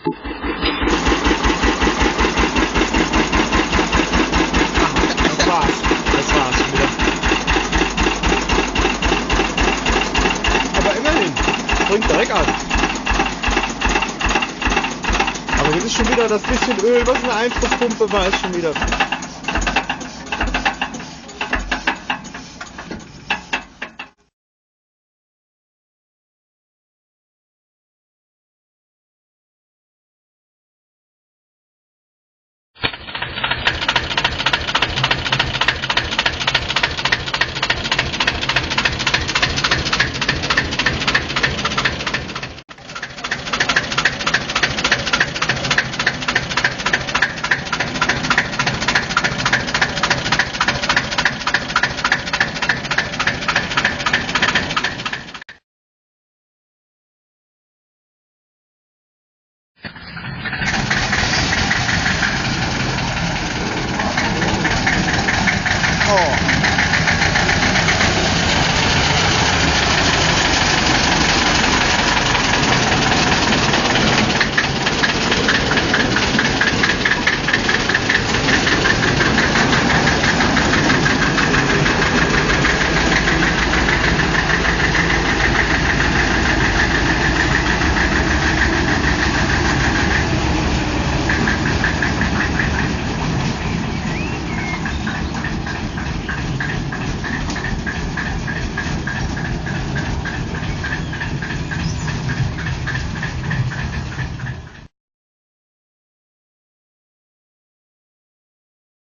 Das war's. Das war's schon wieder. Aber immerhin. Bringt direkt an. Aber das ist schon wieder das bisschen Öl, was eine Einflusspumpe war, ist schon wieder. Oh.